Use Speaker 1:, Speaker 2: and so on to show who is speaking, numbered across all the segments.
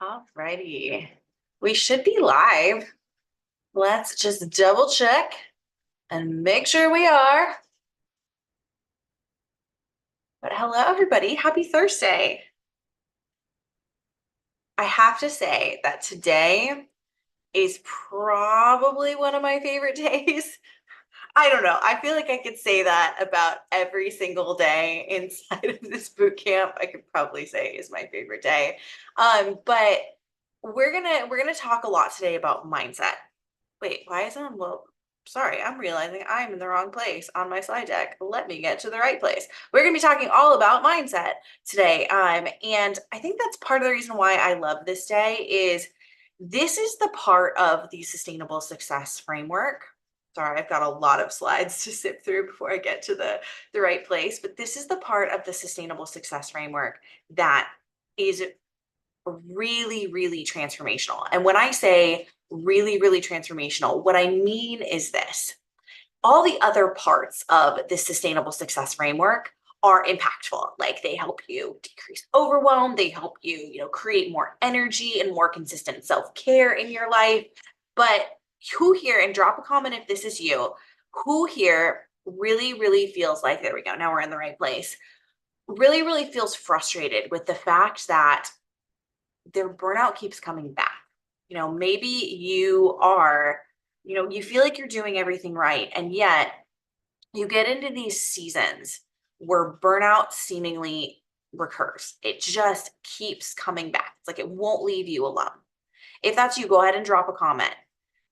Speaker 1: Alrighty. We should be live. Let's just double check and make sure we are. But hello, everybody. Happy Thursday. I have to say that today is probably one of my favorite days. I don't know. I feel like I could say that about every single day inside of this boot camp. I could probably say is my favorite day. But we're gonna talk a lot today about mindset. Wait, why is it on? Well, sorry, I'm realizing I'm in the wrong place on my slide deck. Let me get to the right place. We're going to be talking all about mindset today. And I think that's part of the reason why I love this day is this is the part of the sustainable success framework. Sorry, I've got a lot of slides to sit through before I get to the right place, but this is the part of the sustainable success framework that is really, really transformational. And when I say really, really transformational, what I mean is this. All the other parts of this sustainable success framework are impactful. Like they help you decrease overwhelm, they help you, create more energy and more consistent self-care in your life. But who here, and drop a comment if this is you, who here really, really feels like, there we go, now we're in the right place, really, really feels frustrated with the fact that their burnout keeps coming back. Maybe you are, you feel like you're doing everything right. And yet you get into these seasons where burnout seemingly recurs. It just keeps coming back. It's like it won't leave you alone. If that's you, go ahead and drop a comment.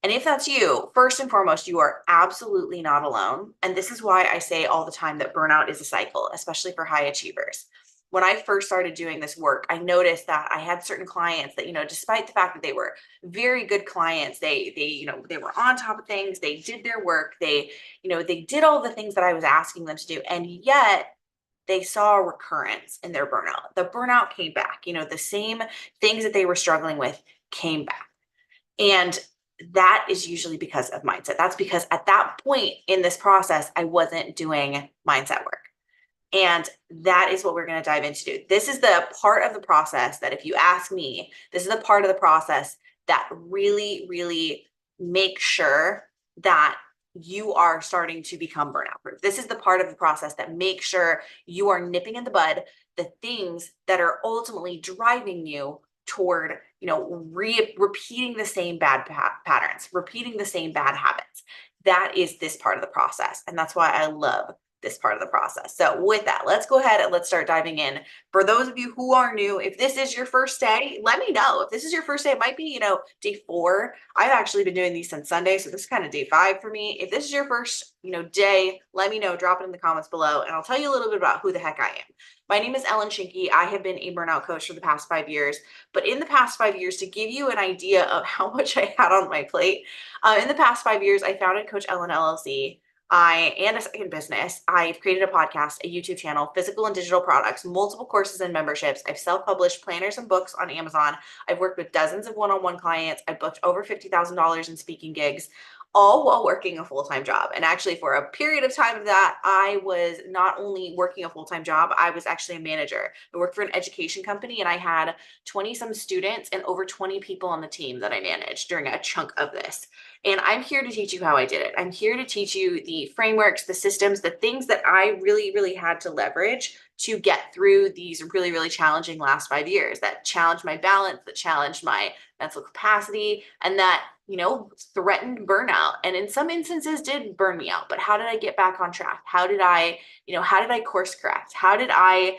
Speaker 1: And if that's you, first and foremost, you are absolutely not alone. And this is why I say all the time that burnout is a cycle, especially for high achievers. When I first started doing this work, I noticed that I had certain clients that, despite the fact that they were very good clients, they were on top of things, they did their work, they did all the things that I was asking them to do. And yet they saw a recurrence in their burnout. The burnout came back, the same things that they were struggling with came back. And that is usually because of mindset. That's because at that point in this process, I wasn't doing mindset work. And that is what we're going to dive into. This is the part of the process that, if you ask me, this is the part of the process that really, really makes sure that you are starting to become burnout proof. This is the part of the process that makes sure you are nipping in the bud the things that are ultimately driving you toward, repeating the same bad patterns, repeating the same bad habits. That is this part of the process. And that's why I love this part of the process. So with that, let's go ahead and let's start diving in. For those of you who are new, if this is your first day, let me know. If this is your first day, it might be, day 4. I've actually been doing these since Sunday, so this is kind of day 5 for me. If this is your first, day, let me know, drop it in the comments below, and I'll tell you a little bit about who the heck I am. My name is Ellen Shinke. I have been a burnout coach for the past 5 years, but in the past 5 years, to give you an idea of how much I had on my plate, in the past 5 years, I founded Coach Ellen LLC. And a second business. I've created a podcast, a YouTube channel, physical and digital products, multiple courses and memberships. I've self-published planners and books on Amazon. I've worked with dozens of one-on-one clients. I've booked over $50,000 in speaking gigs, all while working a full-time job. And actually, for a period of time of that, I was not only working a full-time job, I was actually a manager. I worked for an education company, and I had 20 some students and over 20 people on the team that I managed during a chunk of this. And I'm here to teach you how I did it. I'm here to teach you the frameworks, the systems, the things that I really, really had to leverage to get through these really, really challenging last 5 years that challenged my balance, that challenged my mental capacity, and that, threatened burnout. And in some instances did burn me out. But how did I get back on track? How did I course correct? How did I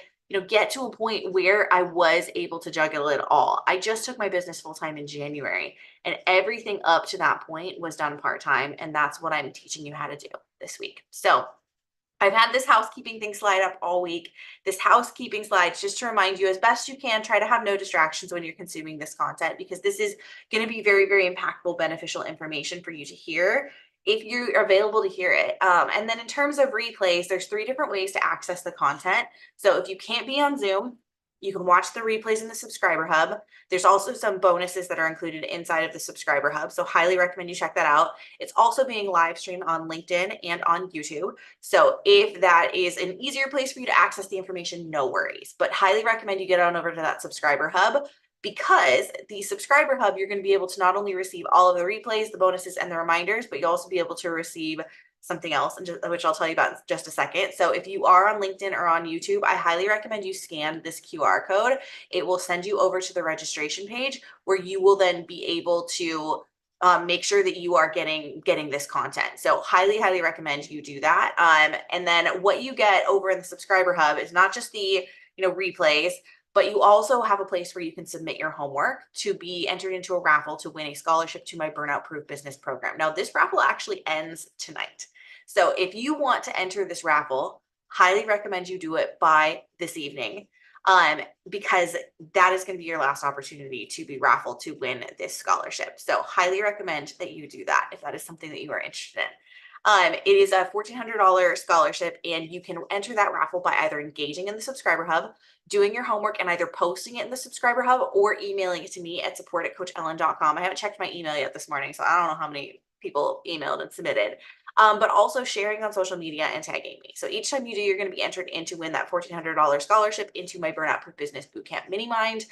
Speaker 1: get to a point where I was able to juggle it all? I just took my business full time in January, and everything up to that point was done part time. And that's what I'm teaching you how to do this week. So I've had this housekeeping thing slide up all week. This housekeeping slide is just to remind you, as best you can, try to have no distractions when you're consuming this content, because this is going to be very, very impactful, beneficial information for you to hear if you're available to hear it. And then in terms of replays, there's 3 different ways to access the content. So if you can't be on Zoom, You can watch the replays in the subscriber hub. There's also some bonuses that are included inside of the subscriber hub. So highly recommend you check that out. It's also being live streamed on LinkedIn and on YouTube. So if that is an easier place for you to access the information, no worries. But highly recommend you get on over to that subscriber hub, because the subscriber hub, you're going to be able to not only receive all of the replays, the bonuses, and the reminders, but you'll also be able to receive something else, which I'll tell you about in just a second. So if you are on LinkedIn or on YouTube, I highly recommend you scan this QR code. It will send you over to the registration page, where you will then be able to make sure that you are getting this content. So highly recommend you do that. And then what you get over in the subscriber hub is not just the replays, but you also have a place where you can submit your homework to be entered into a raffle to win a scholarship to my Burnout-Proof business program. Now, this raffle actually ends tonight. So if you want to enter this raffle, highly recommend you do it by this evening, because that is going to be your last opportunity to be raffled to win this scholarship. So highly recommend that you do that if that is something that you are interested in. It is a $1,400 scholarship, and you can enter that raffle by either engaging in the subscriber hub, doing your homework, and either posting it in the subscriber hub or emailing it to me at support@coachellen.com. I haven't checked my email yet this morning, so I don't know how many people emailed and submitted. But also sharing on social media and tagging me. So each time you do, you're going to be entered in to win that $1,400 scholarship into my Burnout-Proof Business Bootcamp Mini Mind.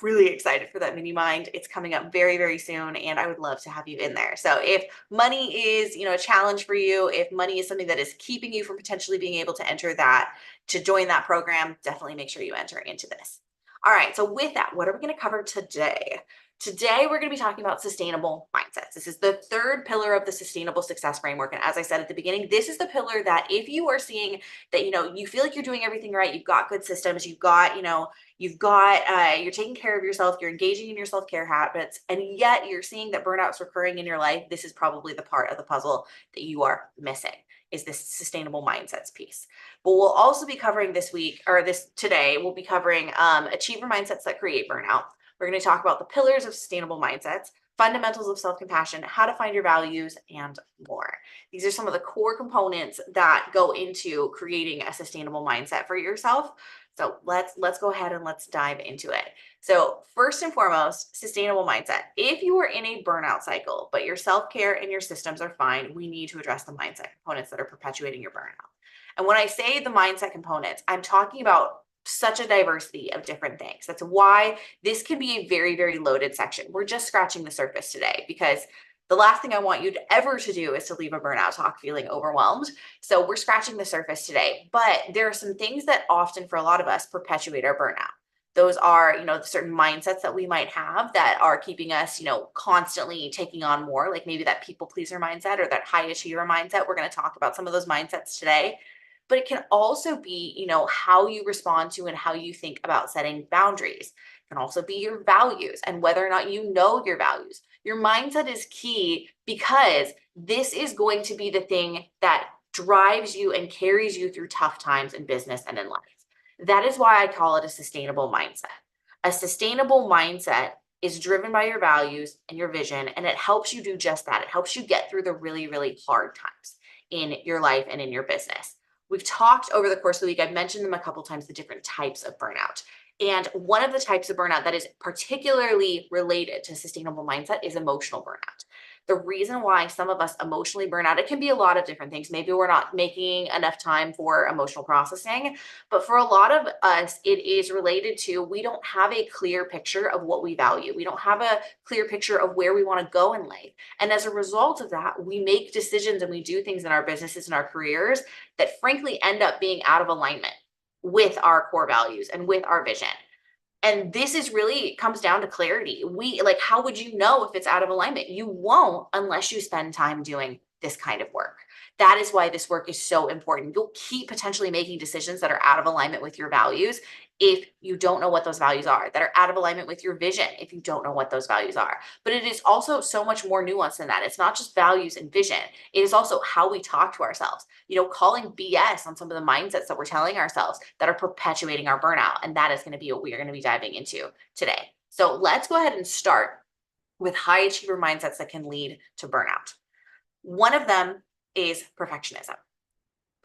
Speaker 1: Really excited for that mini mind. It's coming up very soon, and I would love to have you in there. So if money is, a challenge for you, if money is something that is keeping you from potentially being able to enter that, to join that program, definitely make sure you enter into this. All right, so with that, what are we going to cover today? Today, we're going to be talking about sustainable mindsets. This is the third pillar of the sustainable success framework. And as I said at the beginning, this is the pillar that if you are seeing that, you feel like you're doing everything right, you've got good systems, you're taking care of yourself, you're engaging in your self-care habits, and yet you're seeing that burnout's recurring in your life, this is probably the part of the puzzle that you are missing, is this sustainable mindsets piece. But we'll also be covering today, we'll be covering achiever mindsets that create burnout. We're going to talk about the pillars of sustainable mindsets, fundamentals of self-compassion, how to find your values, and more. These are some of the core components that go into creating a sustainable mindset for yourself. So let's go ahead and let's dive into it. So first and foremost, sustainable mindset. If you are in a burnout cycle, but your self-care and your systems are fine, we need to address the mindset components that are perpetuating your burnout. And when I say the mindset components, I'm talking about such a diversity of different things. That's why this can be a very loaded section. We're just scratching the surface today, because the last thing I want you to ever to do is to leave a burnout talk feeling overwhelmed. So we're scratching the surface today, but there are some things that often for a lot of us perpetuate our burnout. Those are, certain mindsets that we might have that are keeping us, constantly taking on more, like maybe that people pleaser mindset or that high achiever mindset. We're going to talk about some of those mindsets today. But it can also be, how you respond to and how you think about setting boundaries. It can also be your values and whether or not you know your values. Your mindset is key, because this is going to be the thing that drives you and carries you through tough times in business and in life. That is why I call it a sustainable mindset. A sustainable mindset is driven by your values and your vision, and it helps you do just that. It helps you get through the really hard times in your life and in your business. We've talked over the course of the week, I've mentioned them a couple times, the different types of burnout. And one of the types of burnout that is particularly related to sustainable mindset is emotional burnout. The reason why some of us emotionally burn out, it can be a lot of different things. Maybe we're not making enough time for emotional processing, but for a lot of us, it is related to we don't have a clear picture of what we value. We don't have a clear picture of where we want to go in life. And as a result of that, we make decisions and we do things in our businesses and our careers that frankly end up being out of alignment with our core values and with our vision. And this is really comes down to clarity. How would you know if it's out of alignment? You won't unless you spend time doing this kind of work. That is why this work is so important. You'll keep potentially making decisions that are out of alignment with your values if you don't know what those values are, that are out of alignment with your vision if you don't know what those values are. But it is also so much more nuanced than that. It's not just values and vision. It is also how we talk to ourselves, calling BS on some of the mindsets that we're telling ourselves that are perpetuating our burnout. And that is going to be what we are going to be diving into today. So let's go ahead and start with high achiever mindsets that can lead to burnout. One of them is perfectionism.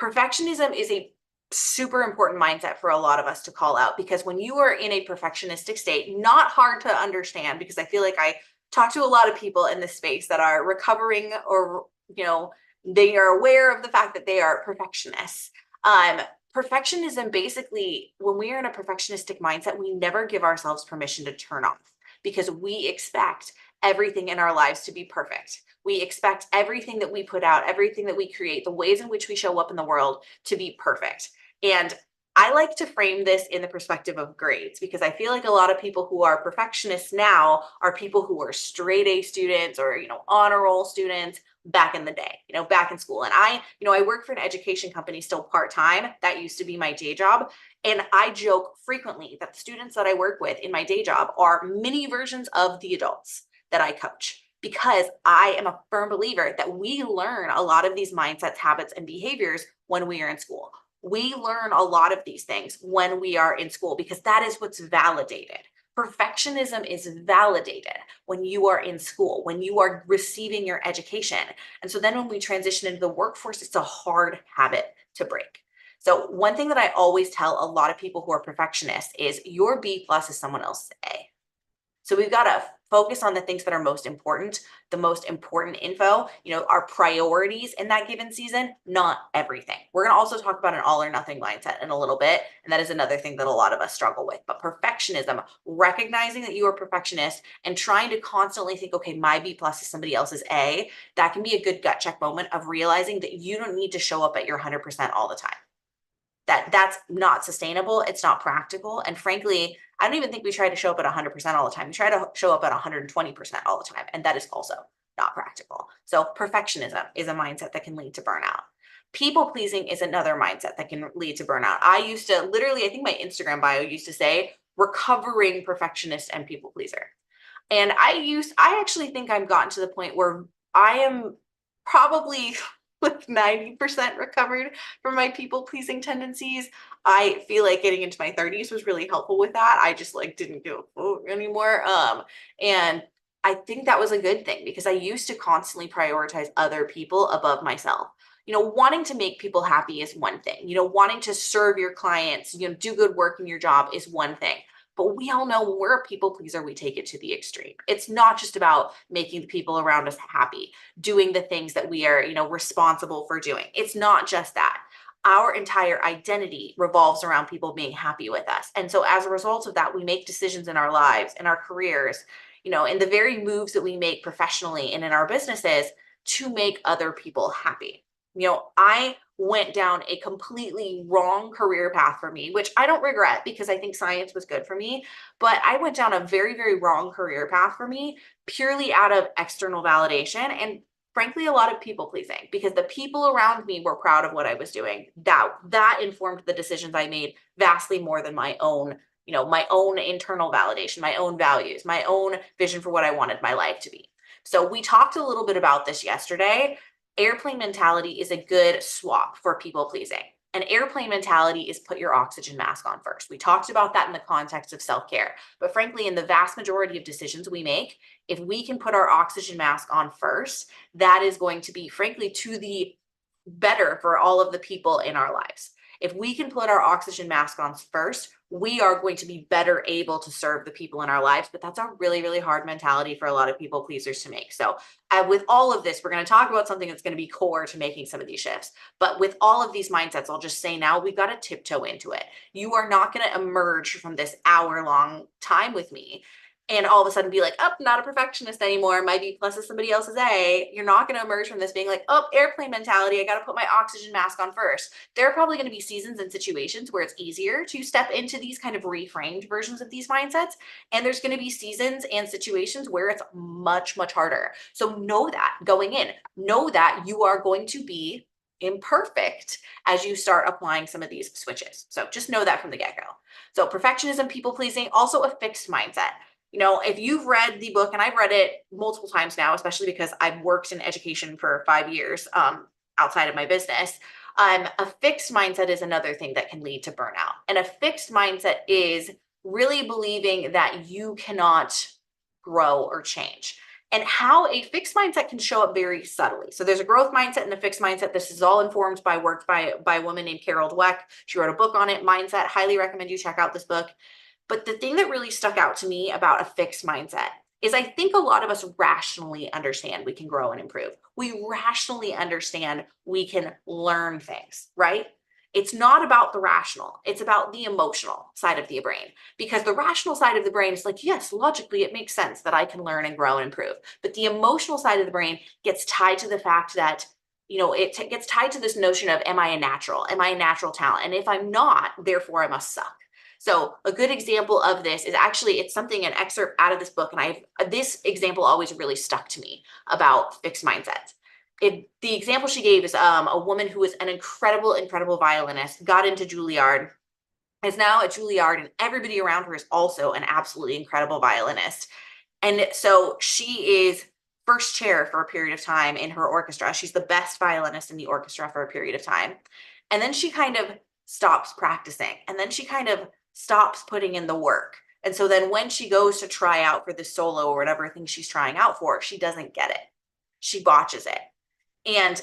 Speaker 1: Perfectionism is a super important mindset for a lot of us to call out, because when you are in a perfectionistic state, not hard to understand, because I feel like I talk to a lot of people in this space that are recovering, or, they are aware of the fact that they are perfectionists. Um, Perfectionism, basically, when we are in a perfectionistic mindset, we never give ourselves permission to turn off, because we expect everything in our lives to be perfect. We expect everything that we put out, everything that we create, the ways in which we show up in the world to be perfect. And I like to frame this in the perspective of grades, because I feel like a lot of people who are perfectionists now are people who are straight A students, or, honor roll students back in the day, back in school. And I work for an education company still part-time. That used to be my day job. And I joke frequently that the students that I work with in my day job are mini versions of the adults that I coach, because I am a firm believer that we learn a lot of these mindsets, habits, and behaviors when we are in school. We learn a lot of these things when we are in school, because that is what's validated. Perfectionism is validated when you are in school, when you are receiving your education. And so then when we transition into the workforce, it's a hard habit to break. So one thing that I always tell a lot of people who are perfectionists is your B plus is someone else's A. So we've got to focus on the things that are most important, the most important info, our priorities in that given season, not everything. We're going to also talk about an all or nothing mindset in a little bit. And that is another thing that a lot of us struggle with. But perfectionism, recognizing that you are a perfectionist and trying to constantly think, okay, my B plus is somebody else's A, that can be a good gut check moment of realizing that you don't need to show up at your 100% all the time. That's not sustainable. It's not practical. And frankly, I don't even think we try to show up at 100% all the time. We try to show up at 120% all the time. And that is also not practical. So perfectionism is a mindset that can lead to burnout. People pleasing is another mindset that can lead to burnout. I used to literally, I think my Instagram bio used to say recovering perfectionist and people pleaser. And I actually think I've gotten to the point where I am probably like 90% recovered from my people pleasing tendencies. I feel like getting into my 30s was really helpful with that. I just like didn't give a fuck anymore. And I think that was a good thing, because I used to constantly prioritize other people above myself. Wanting to make people happy is one thing. Wanting to serve your clients, do good work in your job is one thing. But we all know when we're a people pleaser, we take it to the extreme. It's not just about making the people around us happy, doing the things that we are, responsible for doing. It's not just that. Our entire identity revolves around people being happy with us. And so as a result of that, we make decisions in our lives, in our careers, in the very moves that we make professionally and in our businesses to make other people happy. I went down a completely wrong career path for me, which I don't regret, because I think science was good for me. But I went down a very, very wrong career path for me purely out of external validation and frankly a lot of people pleasing, because the people around me were proud of what I was doing. That informed the decisions I made vastly more than my own, my own internal validation, my own values, my own vision for what I wanted my life to be. So we talked a little bit about this yesterday. Airplane mentality is a good swap for people pleasing. An airplane mentality is put your oxygen mask on first. We talked about that in the context of self-care. But frankly, in the vast majority of decisions we make, if we can put our oxygen mask on first, that is going to be, frankly, to the better for all of the people in our lives. If we can put our oxygen mask on first, we are going to be better able to serve the people in our lives. But that's a really, really hard mentality for a lot of people pleasers to make. So with all of this, we're going to talk about something that's going to be core to making some of these shifts. But with all of these mindsets, I'll just say now we've got to tiptoe into it. You are not going to emerge from this hour-long time with me and all of a sudden be like, oh, not a perfectionist anymore. My B plus is somebody else's A. You're not going to emerge from this being like, oh, airplane mentality. I got to put my oxygen mask on first. There are probably going to be seasons and situations where it's easier to step into these kind of reframed versions of these mindsets. And there's going to be seasons and situations where it's much, much harder. So know that going in, know that you are going to be imperfect as you start applying some of these switches. So just know that from the get-go. So perfectionism, people pleasing, also a fixed mindset. If you've read the book, and I've read it multiple times now, especially because I've worked in education for 5 years outside of my business, a fixed mindset is another thing that can lead to burnout. And a fixed mindset is really believing that you cannot grow or change. and how a fixed mindset can show up very subtly. So there's a growth mindset and a fixed mindset. This is all informed by work by a woman named Carol Dweck. She wrote a book on it, Mindset. Highly recommend you check out this book. But the thing that really stuck out to me about a fixed mindset is I think a lot of us rationally understand we can grow and improve. We rationally understand we can learn things, right? It's not about the rational. It's about the emotional side of the brain, because the rational side of the brain is like, yes, logically, it makes sense that I can learn and grow and improve. But the emotional side of the brain gets tied to the fact that, it gets tied to this notion of, am I a natural? Am I a natural talent? And if I'm not, therefore I must suck. So a good example of this is actually, it's something, an excerpt out of this book. And this example always really stuck to me about fixed mindsets. The example she gave is a woman who was an incredible violinist, got into Juilliard, is now at Juilliard, and everybody around her is also an absolutely incredible violinist. And so she is first chair for a period of time in her orchestra. She's the best violinist in the orchestra for a period of time. And then she kind of stops practicing, and then she kind of stops putting in the work. And so then when she goes to try out for the solo or whatever thing she's trying out for, she doesn't get it. She botches it. And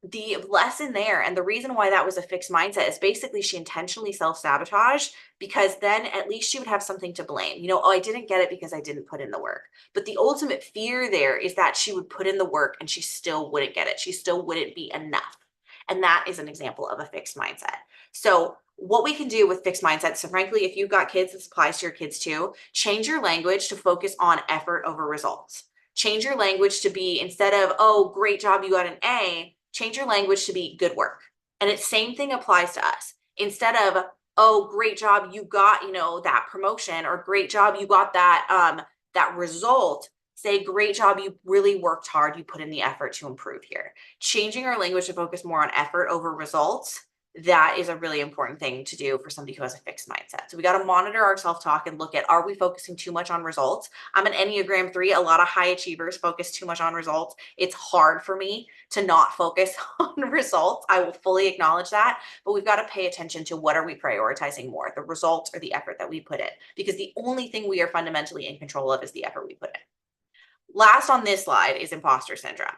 Speaker 1: the lesson there, and the reason why that was a fixed mindset, is basically she intentionally self-sabotaged, because then at least she would have something to blame. Oh, I didn't get it because I didn't put in the work. But the ultimate fear there is that she would put in the work and she still wouldn't get it. She still wouldn't be enough. And that is an example of a fixed mindset. So what we can do with fixed mindsets, so frankly, if you've got kids, this applies to your kids too, change your language to focus on effort over results. Change your language to be, instead of, oh, great job, you got an A, change your language to be good work. And it's same thing applies to us. Instead of, oh, great job, you got, that promotion, or great job, you got that result, say, great job, you really worked hard, you put in the effort to improve here. Changing our language to focus more on effort over results, that is a really important thing to do for somebody who has a fixed mindset. So we got to monitor our self-talk and look at, are we focusing too much on results? I'm an Enneagram 3. A lot of high achievers focus too much on results. It's hard for me to not focus on results. I will fully acknowledge that, but we've got to pay attention to, what are we prioritizing more, the results or the effort that we put in? Because the only thing we are fundamentally in control of is the effort we put in. Last on this slide is imposter syndrome.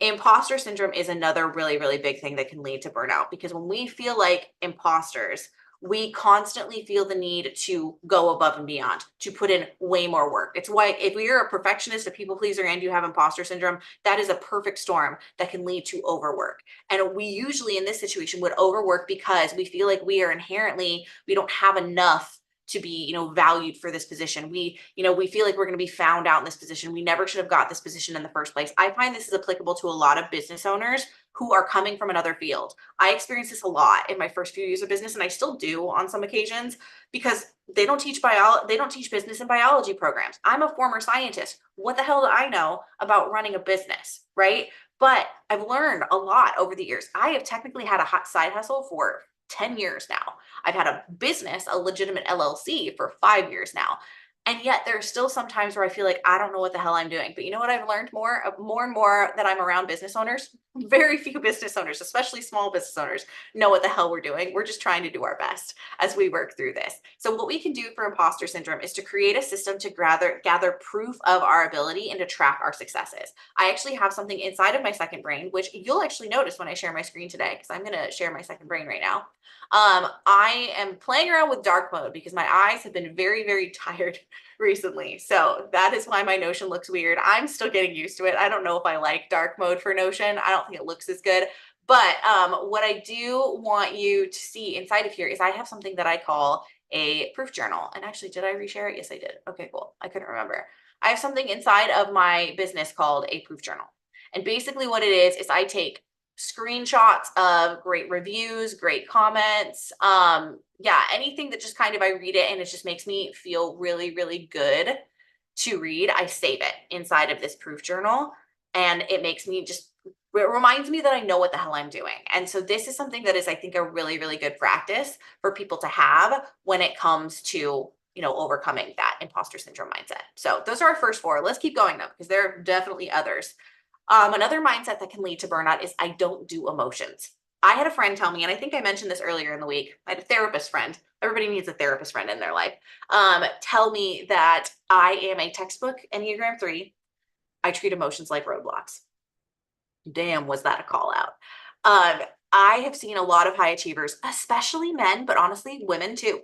Speaker 1: Imposter syndrome is another really big thing that can lead to burnout, because when we feel like imposters, we constantly feel the need to go above and beyond, to put in way more work. It's why if you're a perfectionist, a people pleaser, and you have imposter syndrome, that is a perfect storm that can lead to overwork. And we usually in this situation would overwork because we feel like we don't have enough to be, valued for this position. We feel like we're going to be found out in this position. We never should have got this position in the first place. I find this is applicable to a lot of business owners who are coming from another field. I experienced this a lot in my first few years of business, and I still do on some occasions, because they don't teach business and biology programs. I'm a former scientist. What the hell do I know about running a business, right? But I've learned a lot over the years. I have technically had a hot side hustle for 10 years now. I've had a business, a legitimate LLC, for 5 years now. And yet there are still some times where I feel like I don't know what the hell I'm doing. But you know what I've learned more and more that I'm around business owners? Very few business owners, especially small business owners, know what the hell we're doing. We're just trying to do our best as we work through this. So what we can do for imposter syndrome is to create a system to gather proof of our ability and to track our successes. I actually have something inside of my second brain, which you'll actually notice when I share my screen today, because I'm going to share my second brain right now. I am playing around with dark mode because my eyes have been very tired recently. So that is why my Notion looks weird. I'm still getting used to it. I don't know if I like dark mode for Notion. I don't think it looks as good. But what I do want you to see inside of here is I have something that I call a proof journal. And actually, did I reshare it? Yes, I did. Okay, cool. I couldn't remember. I have something inside of my business called a proof journal. And basically what it is I take screenshots of great reviews, great comments, anything that just kind of, I read it and it just makes me feel really good to read. I save it inside of this proof journal, and it reminds me that I know what the hell I'm doing. And so this is something that is, I think, a really good practice for people to have when it comes to, overcoming that imposter syndrome mindset. So those are our first 4. Let's keep going though, because there are definitely others. Another mindset that can lead to burnout is I don't do emotions. I had a friend tell me, and I think I mentioned this earlier in the week, I had a therapist friend. Everybody needs a therapist friend in their life. Tell me that I am a textbook Enneagram 3. I treat emotions like roadblocks. Damn, was that a call out? I have seen a lot of high achievers, especially men, but honestly, women too.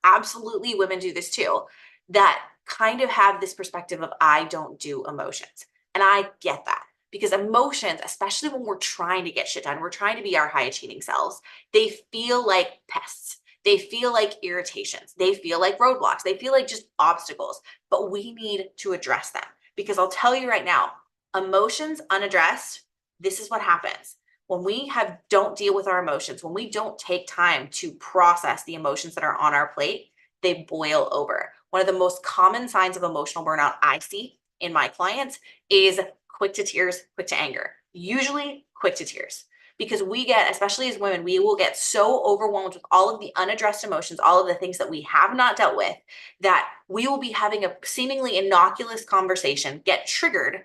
Speaker 1: Absolutely, women do this too, that kind of have this perspective of I don't do emotions. And I get that because emotions, especially when we're trying to get shit done, we're trying to be our high achieving selves, they feel like pests. They feel like irritations. They feel like roadblocks. They feel like just obstacles, but we need to address them because I'll tell you right now, emotions unaddressed, this is what happens when we don't deal with our emotions, when we don't take time to process the emotions that are on our plate, they boil over. One of the most common signs of emotional burnout I see in my clients is quick to tears, quick to anger, usually quick to tears. Because we get, especially as women, we will get so overwhelmed with all of the unaddressed emotions, all of the things that we have not dealt with, that we will be having a seemingly innocuous conversation, get triggered,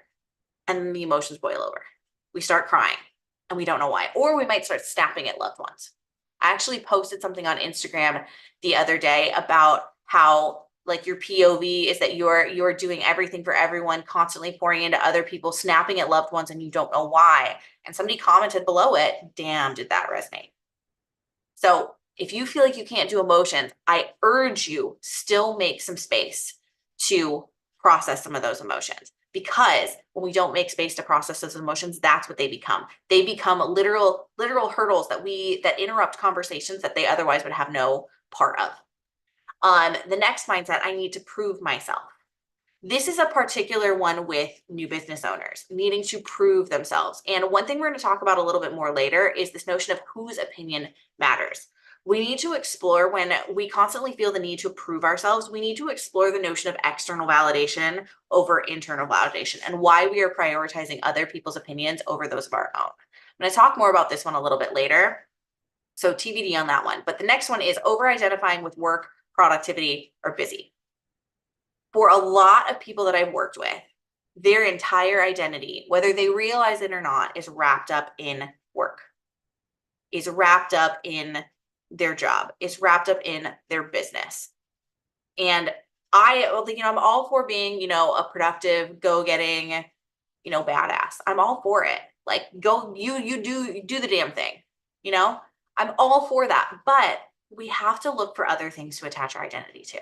Speaker 1: and the emotions boil over. We start crying and we don't know why, or we might start snapping at loved ones. I actually posted something on Instagram the other day about how like your POV is that you're doing everything for everyone, constantly pouring into other people, snapping at loved ones, and you don't know why. And somebody commented below it, damn, did that resonate? So if you feel like you can't do emotions, I urge you still make some space to process some of those emotions. Because when we don't make space to process those emotions, that's what they become. They become literal hurdles that interrupt conversations that they otherwise would have no part of. The next mindset, I need to prove myself. This is a particular one with new business owners needing to prove themselves. And one thing we're going to talk about a little bit more later is this notion of whose opinion matters. We need to explore when we constantly feel the need to prove ourselves, we need to explore the notion of external validation over internal validation and why we are prioritizing other people's opinions over those of our own. I'm going to talk more about this one a little bit later. So TBD on that one. But the next one is over-identifying with work, productivity, or busy. For a lot of people that I've worked with, their entire identity, whether they realize it or not, is wrapped up in work, is wrapped up in their job, is wrapped up in their business. And I'm all for being, a productive, go-getting, badass. I'm all for it. Like, go, you do the damn thing, I'm all for that. But we have to look for other things to attach our identity to.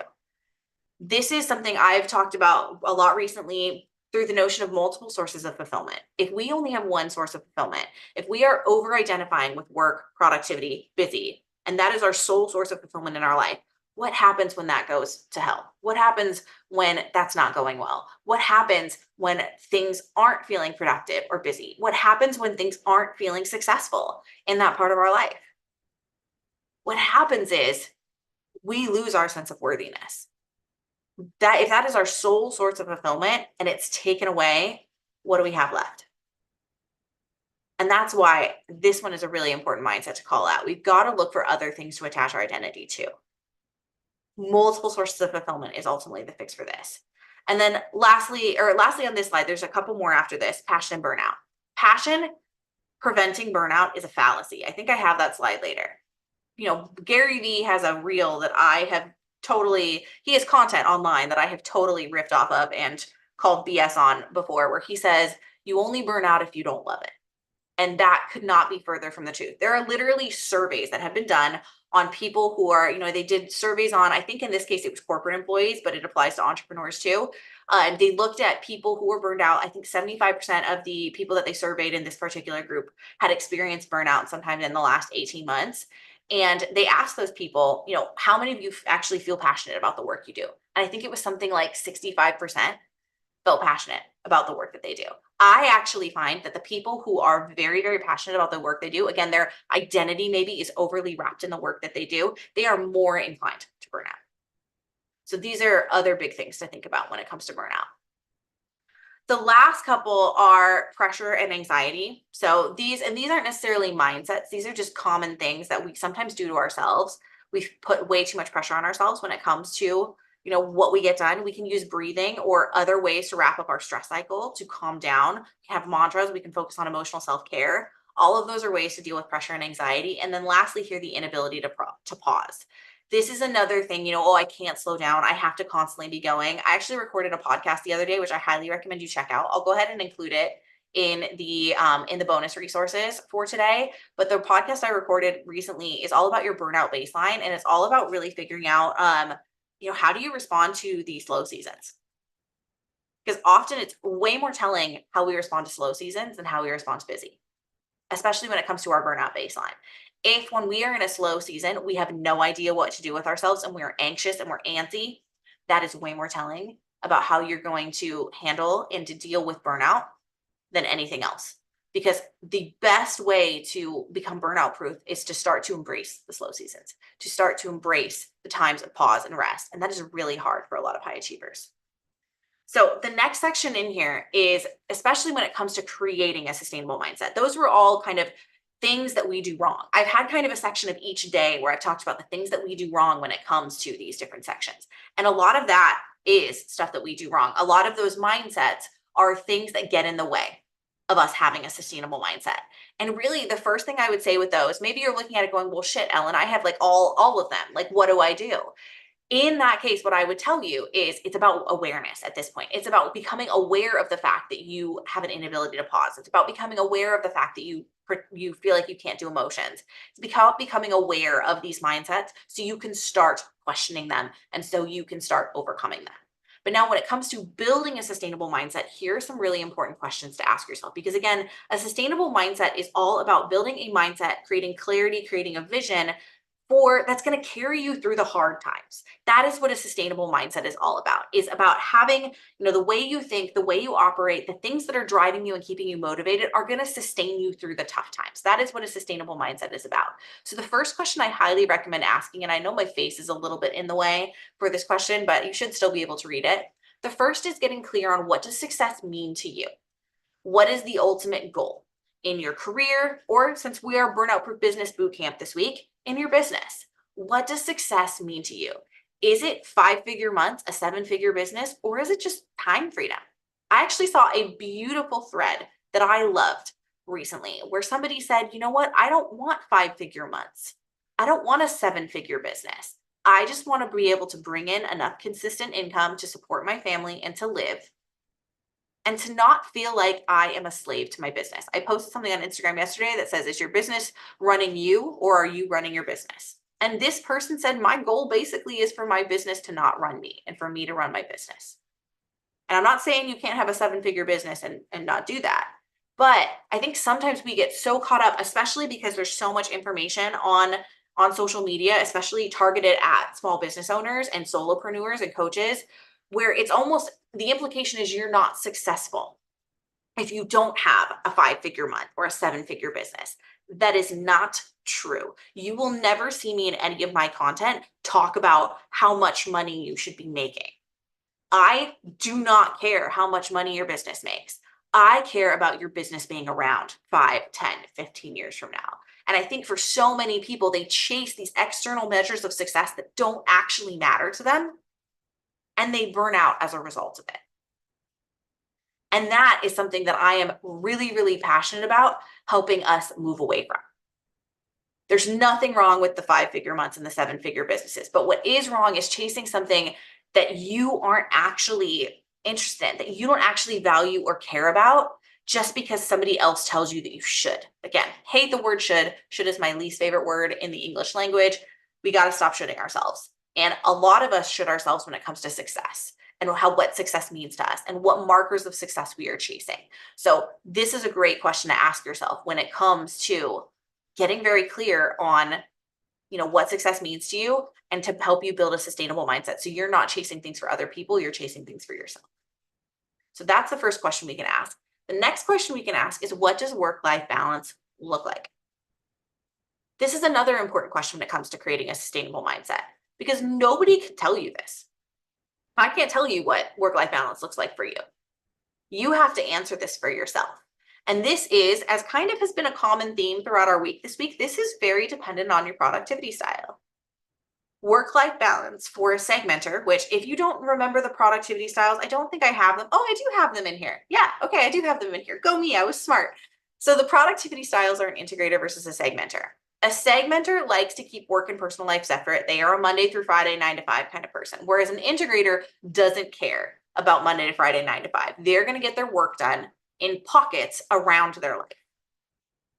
Speaker 1: This is something I've talked about a lot recently through the notion of multiple sources of fulfillment. If we only have one source of fulfillment, if we are over identifying with work, productivity, busy, and that is our sole source of fulfillment in our life, what happens when that goes to hell? What happens when that's not going well? What happens when things aren't feeling productive or busy? What happens when things aren't feeling successful in that part of our life? What happens is we lose our sense of worthiness. That if that is our sole source of fulfillment and it's taken away, what do we have left? And that's why this one is a really important mindset to call out. We've got to look for other things to attach our identity to. Multiple sources of fulfillment is ultimately the fix for this. And then lastly on this slide, there's a couple more after this, passion and burnout. Passion preventing burnout is a fallacy. I think I have that slide later. Gary Vee has a reel that I have he has content online that I have totally ripped off of and called BS on before, where he says, you only burn out if you don't love it. And that could not be further from the truth. There are literally surveys that have been done on people who are, they did surveys on, I think in this case it was corporate employees, but it applies to entrepreneurs too. And they looked at people who were burned out. I think 75% of the people that they surveyed in this particular group had experienced burnout sometime in the last 18 months. And they asked those people, how many of you actually feel passionate about the work you do? And I think it was something like 65% felt passionate about the work that they do. I actually find that the people who are very, very passionate about the work they do, again, their identity maybe is overly wrapped in the work that they do, they are more inclined to burn out. So these are other big things to think about when it comes to burnout. The last couple are pressure and anxiety. So these aren't necessarily mindsets. These are just common things that we sometimes do to ourselves. We've put way too much pressure on ourselves when it comes to, what we get done. We can use breathing or other ways to wrap up our stress cycle to calm down. We can have mantras. We can focus on emotional self-care. All of those are ways to deal with pressure and anxiety. And then lastly here, the inability to pause. This is another thing, oh, I can't slow down. I have to constantly be going. I actually recorded a podcast the other day, which I highly recommend you check out. I'll go ahead and include it in the bonus resources for today. But the podcast I recorded recently is all about your burnout baseline, and it's all about really figuring out, how do you respond to the slow seasons? Because often it's way more telling how we respond to slow seasons than how we respond to busy, especially when it comes to our burnout baseline. If when we are in a slow season, we have no idea what to do with ourselves and we're anxious and we're antsy, that is way more telling about how you're going to handle and to deal with burnout than anything else. Because the best way to become burnout proof is to start to embrace the slow seasons, to start to embrace the times of pause and rest. And that is really hard for a lot of high achievers. So the next section in here is, especially when it comes to creating a sustainable mindset, those were all kind of things that we do wrong. I've had kind of a section of each day where I've talked about the things that we do wrong when it comes to these different sections. And a lot of that is stuff that we do wrong. A lot of those mindsets are things that get in the way of us having a sustainable mindset. And really the first thing I would say with those, maybe you're looking at it going, well, shit, Ellen, I have like all of them. Like, what do I do? In that case, what I would tell you is it's about awareness at this point. It's about becoming aware of the fact that you have an inability to pause. It's about becoming aware of the fact that you feel like you can't do emotions. It's about becoming aware of these mindsets so you can start questioning them and so you can start overcoming them. But now when it comes to building a sustainable mindset, here are some really important questions to ask yourself. Because again, a sustainable mindset is all about building a mindset, creating clarity, creating a vision that's going to carry you through the hard times. That is what a sustainable mindset is all about, is about having, the way you think, the way you operate, the things that are driving you and keeping you motivated are going to sustain you through the tough times. That is what a sustainable mindset is about. So the first question I highly recommend asking, and I know my face is a little bit in the way for this question, but you should still be able to read it. The first is getting clear on, what does success mean to you? What is the ultimate goal in your career, or since we are Burnout-Proof Business Bootcamp this week, in your business? What does success mean to you? Is it 5-figure months, a 7-figure business, or is it just time freedom? I actually saw a beautiful thread that I loved recently where somebody said, you know what? I don't want 5-figure months. I don't want a 7-figure business. I just want to be able to bring in enough consistent income to support my family and to live, and to not feel like I am a slave to my business. I posted something on Instagram yesterday that says, is your business running you, or are you running your business? And this person said, my goal basically is for my business to not run me and for me to run my business. And I'm not saying you can't have a 7-figure business and not do that. But I think sometimes we get so caught up, especially because there's so much information on social media, especially targeted at small business owners and solopreneurs and coaches, where it's almost, the implication is you're not successful if you don't have a 5-figure month or a 7-figure business. That is not true. You will never see me in any of my content talk about how much money you should be making. I do not care how much money your business makes. I care about your business being around 5, 10, 15 years from now. And I think for so many people, they chase these external measures of success that don't actually matter to them, and they burn out as a result of it. And that is something that I am really, really passionate about helping us move away from. There's nothing wrong with the 5-figure months and the 7-figure businesses, but what is wrong is chasing something that you aren't actually interested in, that you don't actually value or care about, just because somebody else tells you that you should. Again, hate the word should. Should is my least favorite word in the English language. We got to stop shoulding ourselves. And a lot of us should ourselves when it comes to success and what success means to us and what markers of success we are chasing. So this is a great question to ask yourself when it comes to getting very clear on, what success means to you, and to help you build a sustainable mindset. So you're not chasing things for other people, you're chasing things for yourself. So that's the first question we can ask. The next question we can ask is, what does work-life balance look like? This is another important question when it comes to creating a sustainable mindset, because nobody can tell you this. I can't tell you what work-life balance looks like for you. You have to answer this for yourself. And this is, as kind of has been a common theme throughout our week this week, this is very dependent on your productivity style. Work-life balance for a segmenter, which if you don't remember the productivity styles, I don't think I have them. Oh, I do have them in here. Yeah, okay, I do have them in here. Go me, I was smart. So the productivity styles are an integrator versus a segmenter. A segmenter likes to keep work and personal life separate. They are a Monday through Friday, 9 to 5 kind of person. Whereas an integrator doesn't care about Monday to Friday, 9 to 5. They're going to get their work done in pockets around their life.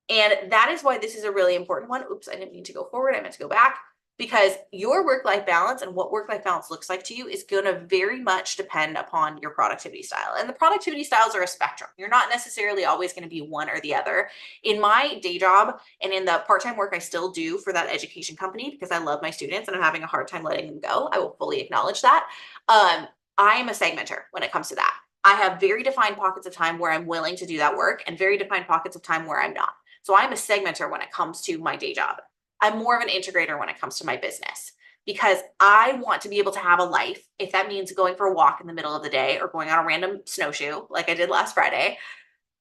Speaker 1: And that is why this is a really important one. Oops, I didn't mean to go forward. I meant to go back, because your work-life balance and what work-life balance looks like to you is going to very much depend upon your productivity style. And the productivity styles are a spectrum. You're not necessarily always going to be one or the other. In my day job and in the part-time work I still do for that education company, because I love my students and I'm having a hard time letting them go, I will fully acknowledge that. I'm a segmenter when it comes to that. I have very defined pockets of time where I'm willing to do that work and very defined pockets of time where I'm not. So I'm a segmenter when it comes to my day job. I'm more of an integrator when it comes to my business, because I want to be able to have a life. If that means going for a walk in the middle of the day or going on a random snowshoe like I did last Friday,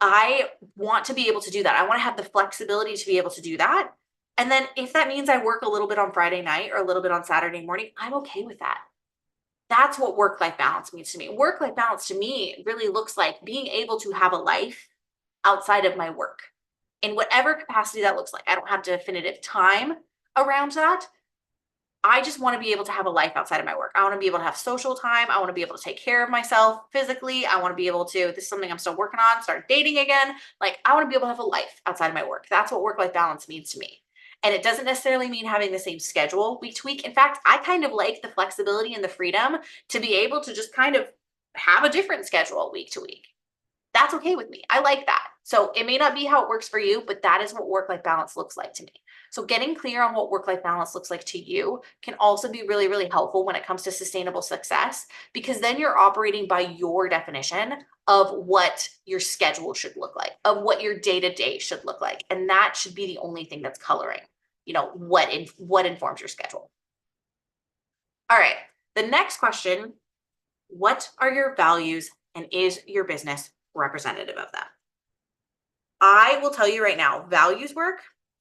Speaker 1: I want to be able to do that. I want to have the flexibility to be able to do that. And then if that means I work a little bit on Friday night or a little bit on Saturday morning, I'm okay with that. That's what work-life balance means to me. Work-life balance to me really looks like being able to have a life outside of my work, in whatever capacity that looks like. I don't have definitive time around that. I just want to be able to have a life outside of my work. I want to be able to have social time. I want to be able to take care of myself physically. I want to be able to, this is something I'm still working on, start dating again. Like, I want to be able to have a life outside of my work. That's what work-life balance means to me. And it doesn't necessarily mean having the same schedule week to week. In fact, I kind of like the flexibility and the freedom to be able to just kind of have a different schedule week to week. That's okay with me. I like that. So it may not be how it works for you, but that is what work-life balance looks like to me. So getting clear on what work-life balance looks like to you can also be really, really helpful when it comes to sustainable success, because then you're operating by your definition of what your schedule should look like, of what your day-to-day should look like. And that should be the only thing that's coloring, what informs your schedule. All right. The next question, what are your values and is your business representative of them? I will tell you right now, values work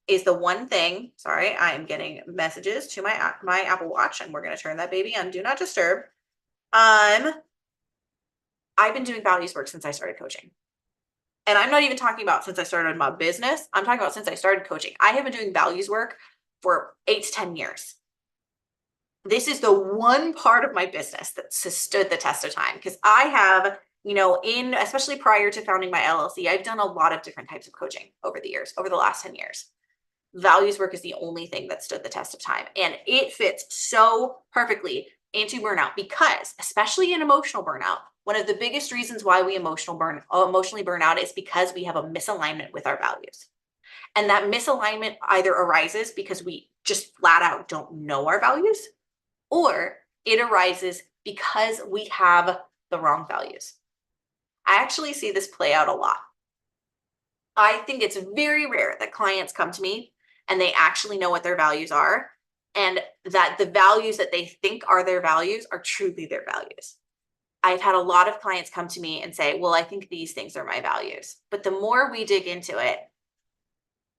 Speaker 1: is the one thing. Sorry, I am getting messages to my Apple Watch, and we're going to turn that baby on do not disturb. I've been doing values work since I started coaching. And I'm not even talking about since I started my business. I'm talking about since I started coaching. I have been doing values work for 8 to 10 years. This is the one part of my business that stood the test of time, because I have, especially prior to founding my LLC, I've done a lot of different types of coaching over the years, over the last 10 years. Values work is the only thing that stood the test of time. And it fits so perfectly into burnout, because especially in emotional burnout, one of the biggest reasons why we emotionally burn out is because we have a misalignment with our values. And that misalignment either arises because we just flat out don't know our values, or it arises because we have the wrong values. I actually see this play out a lot. I think it's very rare that clients come to me and they actually know what their values are, and that the values that they think are their values are truly their values. I've had a lot of clients come to me and say, well, I think these things are my values. But the more we dig into it,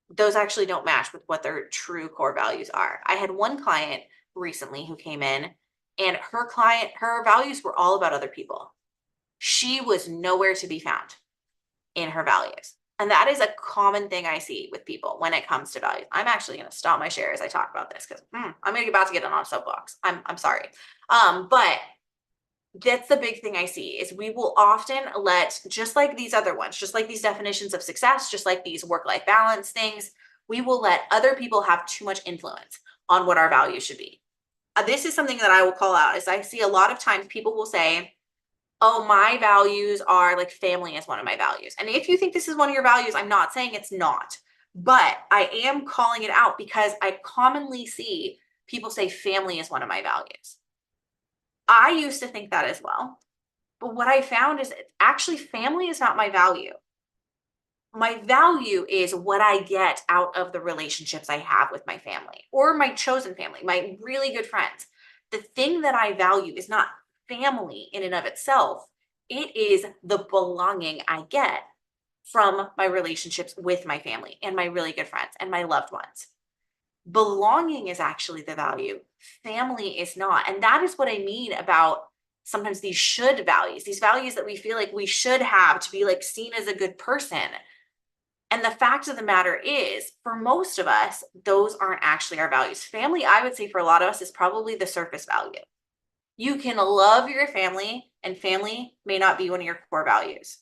Speaker 1: those actually don't match with what their true core values are. I had one client recently who came in, and her values were all about other people. She was nowhere to be found in her values. And that is a common thing I see with people when it comes to values. I'm actually going to stop my share as I talk about this, because I'm about to get on a soapbox. I'm sorry. But that's the big thing I see, is we will often let, just like these other ones, just like these definitions of success, just like these work-life balance things, we will let other people have too much influence on what our values should be. This is something that I will call out, is I see a lot of times people will say, oh, my values are like, family is one of my values. And if you think this is one of your values, I'm not saying it's not, but I am calling it out because I commonly see people say family is one of my values. I used to think that as well. But what I found is actually family is not my value. My value is what I get out of the relationships I have with my family or my chosen family, my really good friends. The thing that I value is not family in and of itself. It is the belonging I get from my relationships with my family and my really good friends and my loved ones. Belonging is actually the value. Family is not. And that is what I mean about sometimes these should values, these values that we feel like we should have to be like seen as a good person. And the fact of the matter is, for most of us, those aren't actually our values. Family, I would say for a lot of us, is probably the surface value. You can love your family, and family may not be one of your core values.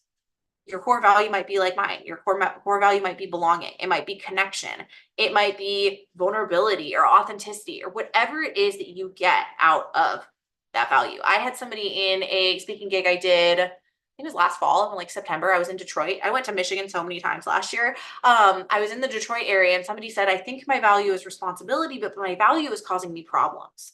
Speaker 1: Your core value might be like mine. Your core value might be belonging. It might be connection. It might be vulnerability or authenticity or whatever it is that you get out of that value. I had somebody in a speaking gig I did, I think it was last fall, in like September. I was in Detroit. I went to Michigan so many times last year. I was in the Detroit area, and somebody said, I think my value is responsibility, but my value is causing me problems.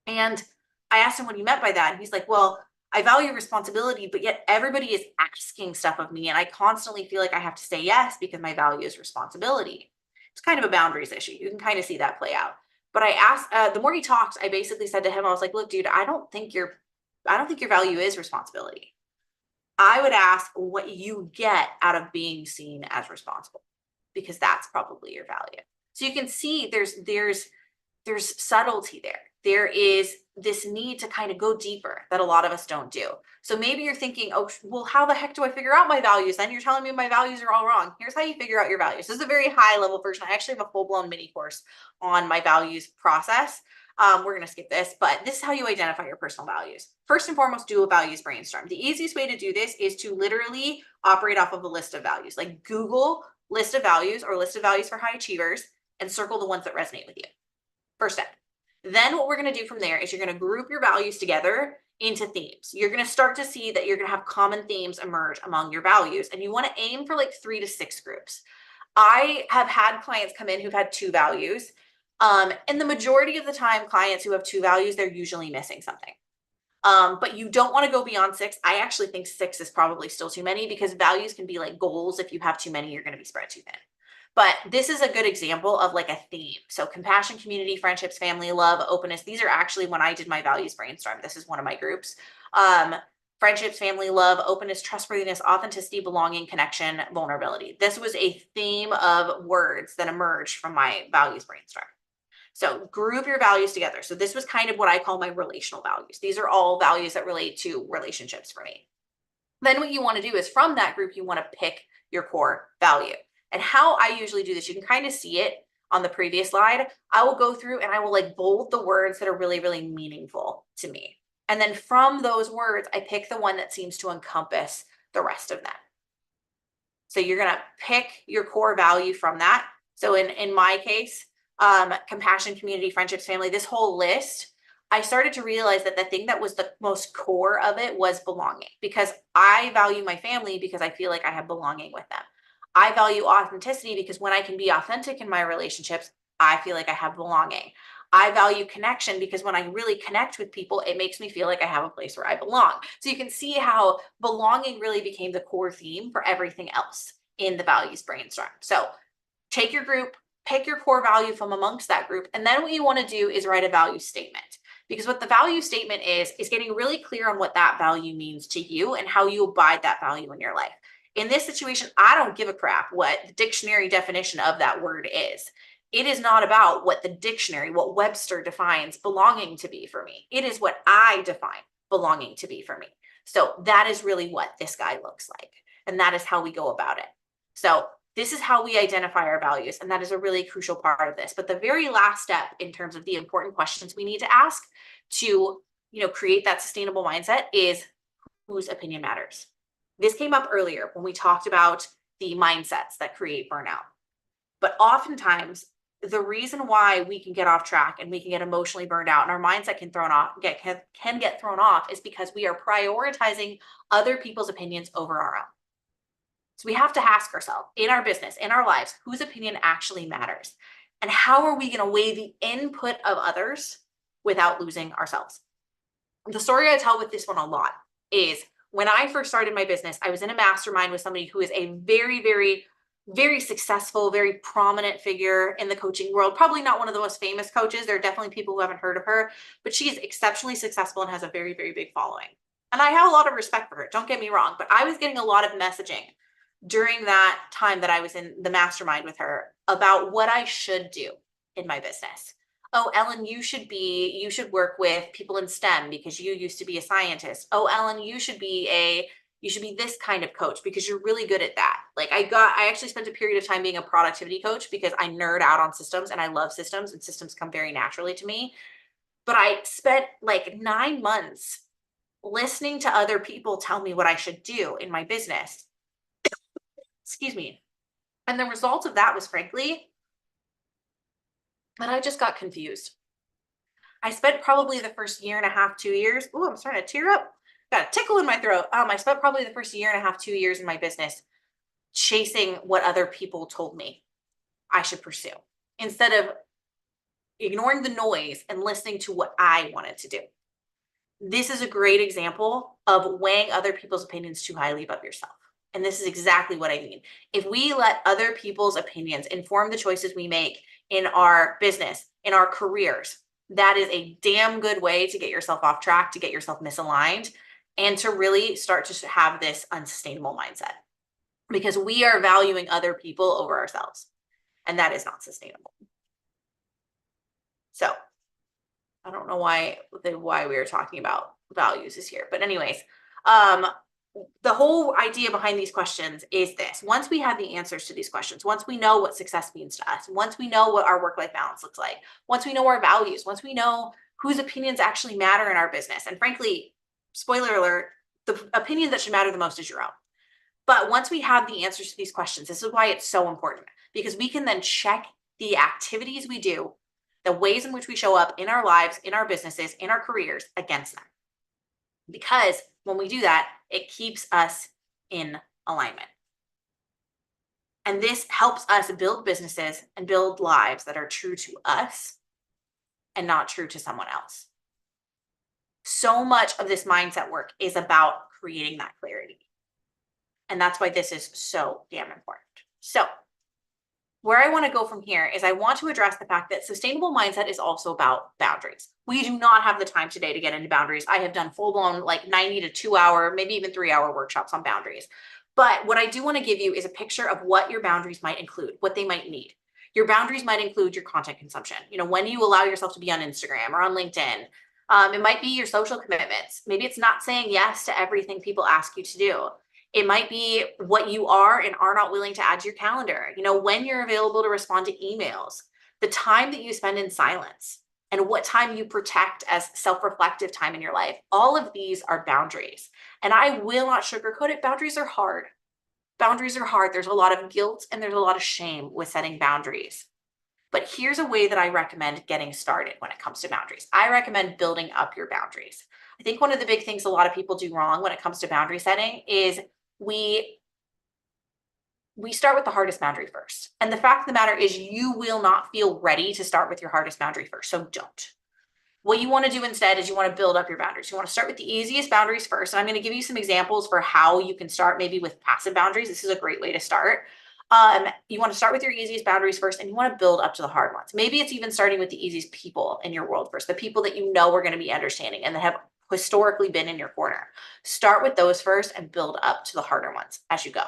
Speaker 1: And I asked him what he meant by that. And he's like, well, I value responsibility, but yet everybody is asking stuff of me. And I constantly feel like I have to say yes because my value is responsibility. It's kind of a boundaries issue. You can kind of see that play out. But I asked, the more he talked, I basically said to him, I was like, look, dude, I don't think your value is responsibility. I would ask what you get out of being seen as responsible, because that's probably your value. So you can see there's subtlety there. There is this need to kind of go deeper that a lot of us don't do. So maybe you're thinking, oh, well, how the heck do I figure out my values? Then you're telling me my values are all wrong. Here's how you figure out your values. This is a very high level version. I actually have a full blown mini course on my values process. We're going to skip this, but this is how you identify your personal values. First and foremost, do a values brainstorm. The easiest way to do this is to literally operate off of a list of values. Like Google list of values or list of values for high achievers and circle the ones that resonate with you. First step. Then what we're going to do from there is you're going to group your values together into themes. You're going to start to see that you're going to have common themes emerge among your values, and you want to aim for like 3 to 6 groups. I have had clients come in who've had 2 values. And the majority of the time, clients who have 2 values, they're usually missing something. But you don't want to go beyond 6. I actually think 6 is probably still too many, because values can be like goals. If you have too many, you're going to be spread too thin. But this is a good example of like a theme. So compassion, community, friendships, family, love, openness. These are actually when I did my values brainstorm. This is one of my groups. Friendships, family, love, openness, trustworthiness, authenticity, belonging, connection, vulnerability. This was a theme of words that emerged from my values brainstorm. So group your values together. So this was kind of what I call my relational values. These are all values that relate to relationships for me. Then what you want to do is from that group, you want to pick your core value. And how I usually do this, you can kind of see it on the previous slide. I will go through and I will like bold the words that are really, really meaningful to me. And then from those words, I pick the one that seems to encompass the rest of them. So you're going to pick your core value from that. So in my case, compassion, community, friendships, family, this whole list, I started to realize that the thing that was the most core of it was belonging, because I value my family because I feel like I have belonging with them. I value authenticity because when I can be authentic in my relationships, I feel like I have belonging. I value connection because when I really connect with people, it makes me feel like I have a place where I belong. So you can see how belonging really became the core theme for everything else in the values brainstorm. So take your group, pick your core value from amongst that group, and then what you want to do is write a value statement. Because what the value statement is getting really clear on what that value means to you and how you abide that value in your life. In this situation, I don't give a crap what the dictionary definition of that word is. It is not about what the dictionary, what Webster defines belonging to be for me. It is what I define belonging to be for me. So that is really what this guy looks like. And that is how we go about it. So this is how we identify our values. And that is a really crucial part of this. But the very last step in terms of the important questions we need to ask to, create that sustainable mindset is whose opinion matters. This came up earlier when we talked about the mindsets that create burnout. But oftentimes, the reason why we can get off track and we can get emotionally burned out and our mindset can get thrown off is because we are prioritizing other people's opinions over our own. So we have to ask ourselves in our business, in our lives, whose opinion actually matters? And how are we going to weigh the input of others without losing ourselves? The story I tell with this one a lot is when I first started my business, I was in a mastermind with somebody who is a very, very, very successful, very prominent figure in the coaching world. Probably not one of the most famous coaches. There are definitely people who haven't heard of her, but she's exceptionally successful and has a very, very big following. And I have a lot of respect for her. Don't get me wrong, but I was getting a lot of messaging during that time that I was in the mastermind with her about what I should do in my business. Oh, Ellen, you should work with people in STEM because you used to be a scientist. Oh, Ellen, you should be a You should be this kind of coach because you're really good at that. Like I actually spent a period of time being a productivity coach because I nerd out on systems and I love systems and systems come very naturally to me. But I spent like 9 months listening to other people tell me what I should do in my business. Excuse me. And the result of that was, frankly, that I just got confused. I spent probably the first year and a half, 2 years. Ooh, I'm starting to tear up. Got a tickle in my throat. I spent probably the first year and a half, 2 years in my business chasing what other people told me I should pursue instead of ignoring the noise and listening to what I wanted to do. This is a great example of weighing other people's opinions too highly above yourself. And this is exactly what I mean. If we let other people's opinions inform the choices we make in our business, in our careers, that is a damn good way to get yourself off track, to get yourself misaligned, and to really start to have this unsustainable mindset. Because we are valuing other people over ourselves, and that is not sustainable. So I don't know why we are talking about values is here, but anyways, the whole idea behind these questions is this. Once we have the answers to these questions, once we know what success means to us, once we know what our work-life balance looks like, once we know our values, once we know whose opinions actually matter in our business, and frankly, spoiler alert, the opinion that should matter the most is your own. But once we have the answers to these questions, this is why it's so important, because we can then check the activities we do, the ways in which we show up in our lives, in our businesses, in our careers against them. Because when we do that, it keeps us in alignment. And this helps us build businesses and build lives that are true to us and not true to someone else. So much of this mindset work is about creating that clarity. And that's why this is so damn important. So where I want to go from here is I want to address the fact that sustainable mindset is also about boundaries. We do not have the time today to get into boundaries. I have done full-blown like 90 to 2-hour, maybe even 3-hour workshops on boundaries. But what I do want to give you is a picture of what your boundaries might include, what they might need. Your boundaries might include your content consumption. When you allow yourself to be on Instagram or on LinkedIn. It might be your social commitments. Maybe it's not saying yes to everything people ask you to do. It might be what you are and are not willing to add to your calendar. When you're available to respond to emails, the time that you spend in silence, and what time you protect as self-reflective time in your life. All of these are boundaries. And I will not sugarcoat it. Boundaries are hard. Boundaries are hard. There's a lot of guilt and there's a lot of shame with setting boundaries. But here's a way that I recommend getting started when it comes to boundaries. I recommend building up your boundaries. I think one of the big things a lot of people do wrong when it comes to boundary setting is we start with the hardest boundary first. And the fact of the matter is you will not feel ready to start with your hardest boundary first. So don't. What you want to do instead is you want to build up your boundaries. You want to start with the easiest boundaries first. And I'm going to give you some examples for how you can start maybe with passive boundaries. This is a great way to start. You want to start with your easiest boundaries first, and you want to build up to the hard ones. Maybe it's even starting with the easiest people in your world first, the people that you know are going to be understanding and that have historically been in your corner. Start with those first and build up to the harder ones as you go.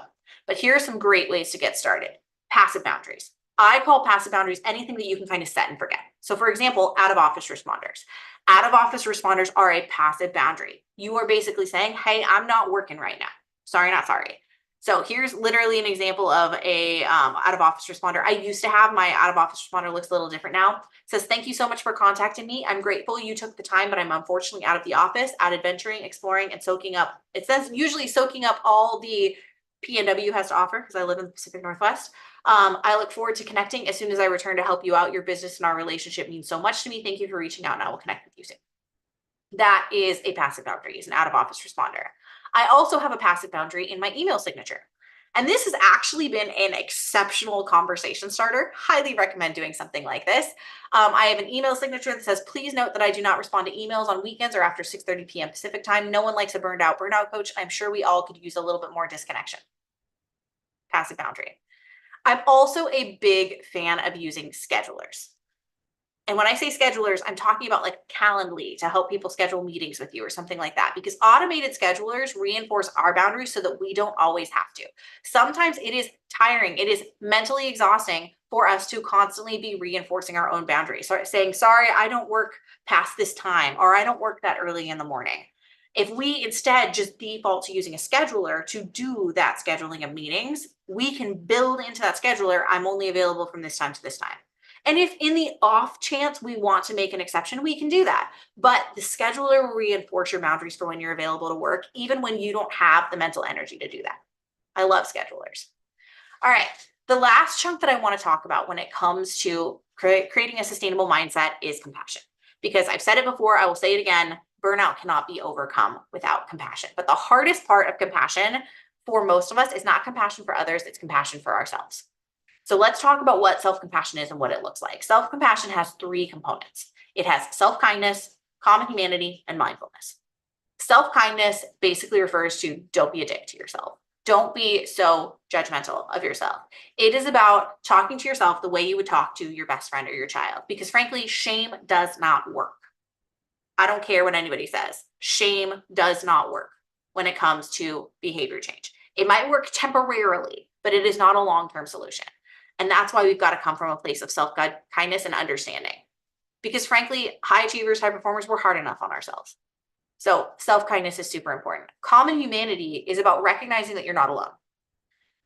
Speaker 1: But here are some great ways to get started. Passive boundaries. I call passive boundaries anything that you can kind of set and forget. So for example, out of office responders. Out of office responders are a passive boundary. You are basically saying, hey, I'm not working right now. Sorry, not sorry. So here's literally an example of a out of office responder. I used to have my out of office responder, looks a little different now. It says, thank you so much for contacting me. I'm grateful you took the time, but I'm unfortunately out of the office, out adventuring, exploring, and soaking up. It says usually soaking up all the PNW has to offer because I live in the Pacific Northwest. I look forward to connecting as soon as I return to help you out. Your business and our relationship means so much to me. Thank you for reaching out, and I will connect with you soon. That is a passive boundary. It's an out of office responder. I also have a passive boundary in my email signature. And this has actually been an exceptional conversation starter. Highly recommend doing something like this. I have an email signature that says, please note that I do not respond to emails on weekends or after 6:30 p.m. Pacific time. No one likes a burnout coach. I'm sure we all could use a little bit more disconnection. Passive boundary. I'm also a big fan of using schedulers. And when I say schedulers, I'm talking about like Calendly to help people schedule meetings with you or something like that, because automated schedulers reinforce our boundaries so that we don't always have to. Sometimes it is tiring. It is mentally exhausting for us to constantly be reinforcing our own boundaries. So saying, sorry, I don't work past this time, or I don't work that early in the morning. If we instead just default to using a scheduler to do that scheduling of meetings, we can build into that scheduler, I'm only available from this time to this time. And if in the off chance we want to make an exception, we can do that. But the scheduler will reinforce your boundaries for when you're available to work, even when you don't have the mental energy to do that. I love schedulers. All right. The last chunk that I want to talk about when it comes to creating a sustainable mindset is compassion. Because I've said it before, I will say it again, burnout cannot be overcome without compassion. But the hardest part of compassion for most of us is not compassion for others, it's compassion for ourselves. So let's talk about what self-compassion is and what it looks like. Self-compassion has 3 components. It has self-kindness, common humanity, and mindfulness. Self-kindness basically refers to don't be a dick to yourself. Don't be so judgmental of yourself. It is about talking to yourself the way you would talk to your best friend or your child, because frankly, shame does not work. I don't care what anybody says. Shame does not work when it comes to behavior change. It might work temporarily, but it is not a long-term solution. And that's why we've got to come from a place of self-kindness and understanding. Because frankly, high achievers, high performers, we're hard enough on ourselves. So self-kindness is super important. Common humanity is about recognizing that you're not alone.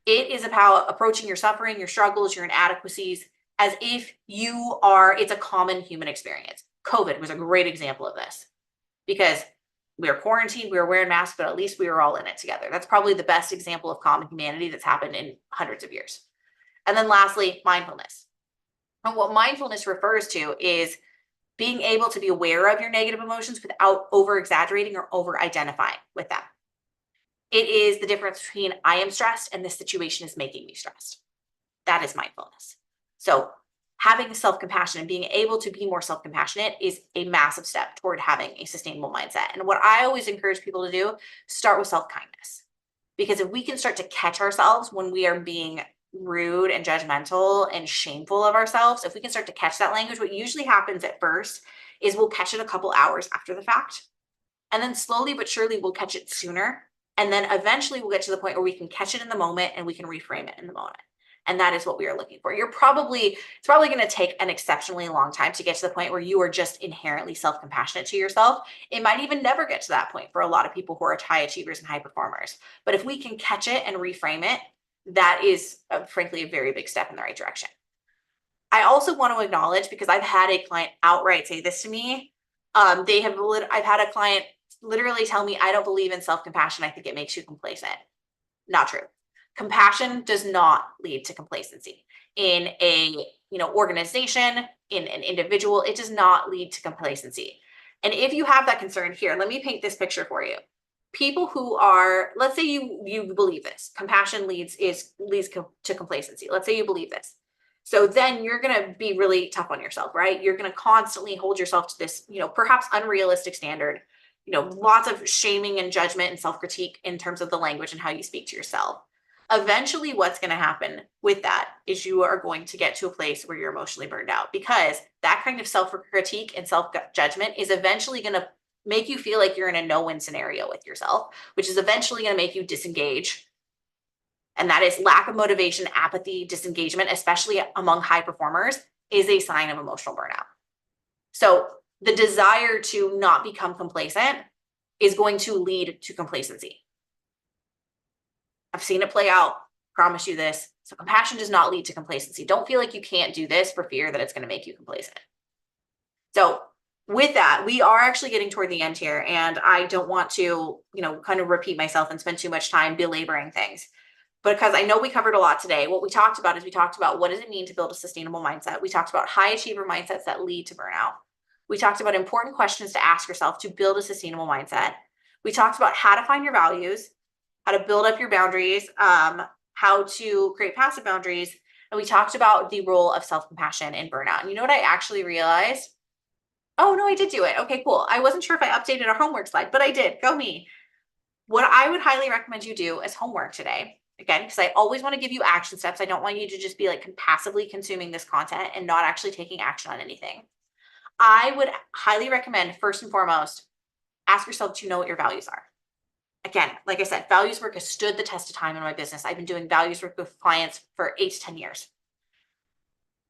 Speaker 1: It is about approaching your suffering, your struggles, your inadequacies as if it's a common human experience. COVID was a great example of this because we were quarantined, we were wearing masks, but at least we were all in it together. That's probably the best example of common humanity that's happened in hundreds of years. And then lastly, mindfulness. And what mindfulness refers to is being able to be aware of your negative emotions without over-exaggerating or over-identifying with them. It is the difference between I am stressed and this situation is making me stressed. That is mindfulness. So having self-compassion and being able to be more self-compassionate is a massive step toward having a sustainable mindset. And what I always encourage people to do, start with self-kindness. Because if we can start to catch ourselves when we are being rude and judgmental and shameful of ourselves, if we can start to catch that language, what usually happens at first is we'll catch it a couple hours after the fact. And then slowly but surely we'll catch it sooner. And then eventually we'll get to the point where we can catch it in the moment and we can reframe it in the moment. And that is what we are looking for. It's probably going to take an exceptionally long time to get to the point where you are just inherently self-compassionate to yourself. It might even never get to that point for a lot of people who are high achievers and high performers. But if we can catch it and reframe it, that is frankly a very big step in the right direction. I also want to acknowledge, because I've had a client outright say this to me. I've had a client literally tell me, I don't believe in self-compassion. I think it makes you complacent. Not true. Compassion does not lead to complacency. In a organization, in an individual, it does not lead to complacency. And if you have that concern here, let me paint this picture for you. People who are, let's say you believe this, compassion leads to complacency. Let's say you believe this. So then you're going to be really tough on yourself, right? You're going to constantly hold yourself to this, perhaps unrealistic standard, lots of shaming and judgment and self-critique in terms of the language and how you speak to yourself. Eventually, what's going to happen with that is you are going to get to a place where you're emotionally burned out, because that kind of self-critique and self-judgment is eventually going to make you feel like you're in a no-win scenario with yourself, which is eventually going to make you disengage. And that is lack of motivation, apathy, disengagement, especially among high performers, is a sign of emotional burnout. So the desire to not become complacent is going to lead to complacency. I've seen it play out, promise you this. So compassion does not lead to complacency. Don't feel like you can't do this for fear that it's going to make you complacent. So with that, we are actually getting toward the end here, and I don't want to, kind of repeat myself and spend too much time belaboring things, because I know we covered a lot today. What we talked about what does it mean to build a sustainable mindset? We talked about high achiever mindsets that lead to burnout. We talked about important questions to ask yourself to build a sustainable mindset. We talked about how to find your values, how to build up your boundaries, how to create passive boundaries. And we talked about the role of self-compassion in burnout. And you know what I actually realized? Oh, no, I did do it. Okay, cool. I wasn't sure if I updated our homework slide, but I did. Go me. What I would highly recommend you do as homework today, again, because I always want to give you action steps. I don't want you to just be like passively consuming this content and not actually taking action on anything. I would highly recommend, first and foremost, ask yourself to know what your values are. Again, like I said, values work has stood the test of time in my business. I've been doing values work with clients for 8 to 10 years.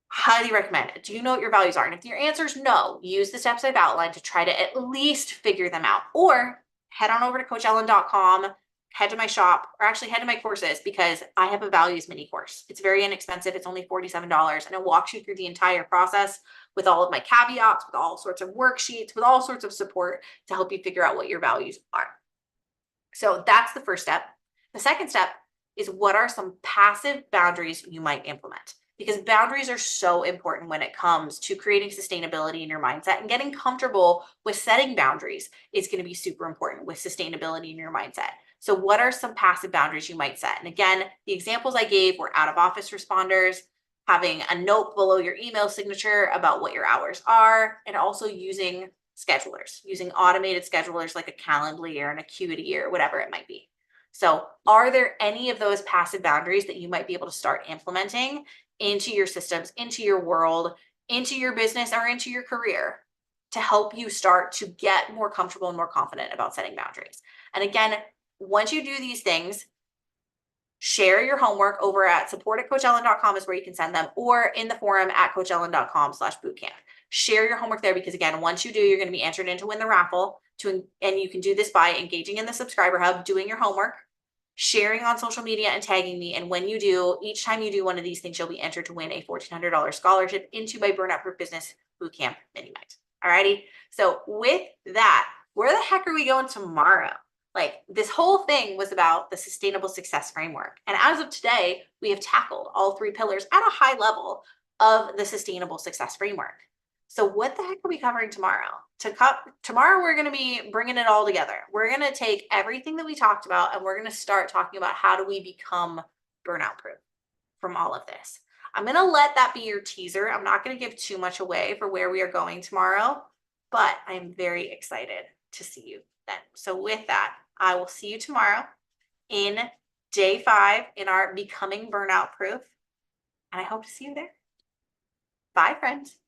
Speaker 1: Highly recommend it. Do you know what your values are? And if your answer is no, use the steps I've outlined to try to at least figure them out. Or head on over to coachellen.com, head to my shop, or actually head to my courses, because I have a values mini course. It's very inexpensive. It's only $47, and it walks you through the entire process with all of my caveats, with all sorts of worksheets, with all sorts of support to help you figure out what your values are. So that's the first step. The second step is, what are some passive boundaries you might implement? Because boundaries are so important when it comes to creating sustainability in your mindset, and getting comfortable with setting boundaries is going to be super important with sustainability in your mindset. So what are some passive boundaries you might set? And again, the examples I gave were out of office responders, having a note below your email signature about what your hours are, and also using schedulers, using automated schedulers like a Calendly or an Acuity or whatever it might be. So are there any of those passive boundaries that you might be able to start implementing into your systems, into your world, into your business, or into your career to help you start to get more comfortable and more confident about setting boundaries? And again, once you do these things, share your homework over at support@coachellen.com is where you can send them, or in the forum at coachellen.com/bootcamp. Share your homework there, because again, once you do, you're going to be entered in to win the raffle, and you can do this by engaging in the subscriber hub, doing your homework, sharing on social media, and tagging me. And when you do, each time you do one of these things, you'll be entered to win a $1,400 scholarship into my Burnout-Proof Business Bootcamp mini night. Alrighty. So with that, where the heck are we going tomorrow? Like, this whole thing was about the sustainable success framework. And as of today, we have tackled all 3 pillars at a high level of the sustainable success framework. So what the heck are we covering tomorrow? Tomorrow, we're going to be bringing it all together. We're going to take everything that we talked about, and we're going to start talking about how do we become burnout proof from all of this. I'm going to let that be your teaser. I'm not going to give too much away for where we are going tomorrow, but I'm very excited to see you then. So with that, I will see you tomorrow in day 5 in our Becoming Burnout Proof, and I hope to see you there. Bye, friends.